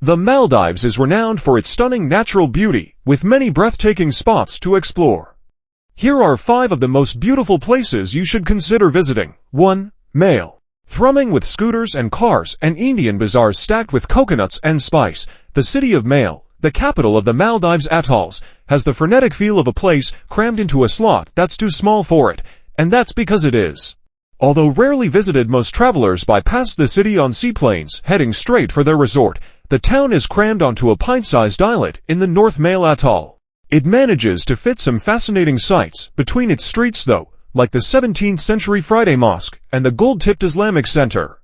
The Maldives is renowned for its stunning natural beauty, with many breathtaking spots to explore. Here are 5 of the most beautiful places you should consider visiting. 1. Maldives. Thrumming with scooters and cars and Indian bazaars stacked with coconuts and spice, the city of Maldives, the capital of the Maldives atolls, has the frenetic feel of a place crammed into a slot that's too small for it, and that's because it is. Although rarely visited, most travelers bypass the city on seaplanes, heading straight for their resort. The town is crammed onto a pint-sized islet in the North Maldives atoll. It manages to fit some fascinating sights between its streets though, like the 17th century Friday Mosque and the gold-tipped Islamic Center.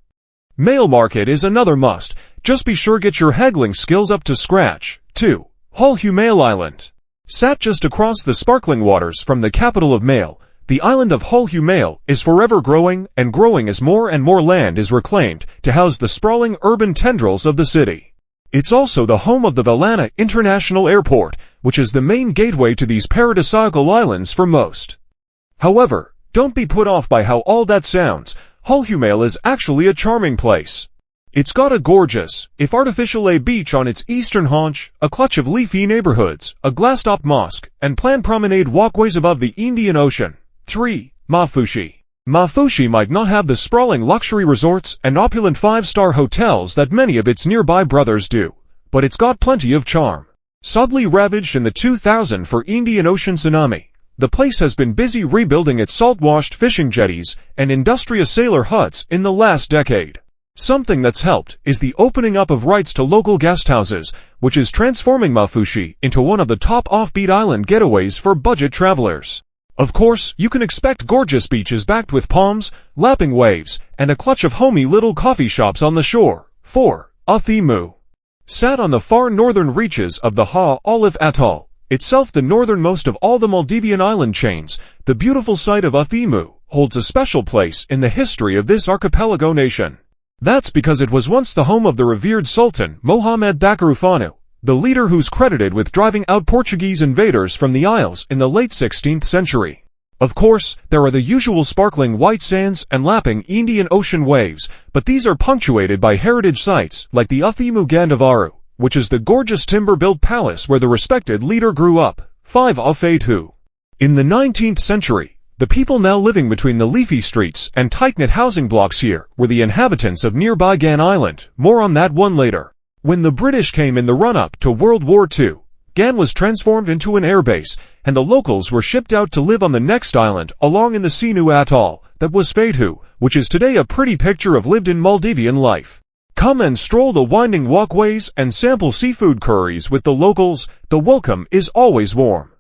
Maldives Market is another must. Just be sure get your haggling skills up to scratch. 2. Maldives Island. Sat just across the sparkling waters from the capital of Maldives, the island of Maldives is forever growing and growing as more and more land is reclaimed to house the sprawling urban tendrils of the city. It's also the home of the Valana International Airport, which is the main gateway to these paradisiacal islands for most. However, don't be put off by how all that sounds. Maldives is actually a charming place. It's got a gorgeous, if artificial beach on its eastern haunch, a clutch of leafy neighborhoods, a glass-topped mosque, and planned promenade walkways above the Indian Ocean. 3. Mafushi. Mafushi might not have the sprawling luxury resorts and opulent 5-star hotels that many of its nearby brothers do, but it's got plenty of charm. Sadly ravaged in the 2004 Indian Ocean tsunami, the place has been busy rebuilding its salt-washed fishing jetties and industrious sailor huts in the last decade. Something that's helped is the opening up of rights to local guesthouses, which is transforming Mafushi into one of the top offbeat island getaways for budget travelers. Of course, you can expect gorgeous beaches backed with palms, lapping waves, and a clutch of homey little coffee shops on the shore. 4. Athimu. Sat on the far northern reaches of the Olive Atoll, itself the northernmost of all the Maldivian island chains, the beautiful site of Athimu holds a special place in the history of this archipelago nation. That's because it was once the home of the revered Sultan Mohammed Thakurufanu, the leader who's credited with driving out Portuguese invaders from the Isles in the late 16th century. Of course, there are the usual sparkling white sands and lapping Indian Ocean waves, but these are punctuated by heritage sites like the Athimu Gandavaru, which is the gorgeous timber-built palace where the respected leader grew up. 5. Afetu. In the 19th century, the people now living between the leafy streets and tight-knit housing blocks here were the inhabitants of nearby Gan Island. More on that one later. When the British came in the run-up to World War II, Gan was transformed into an airbase, and the locals were shipped out to live on the next island along in the Sinu Atoll, that was Fetu, which is today a pretty picture of lived-in Maldivian life. Come and stroll the winding walkways and sample seafood curries with the locals. The welcome is always warm.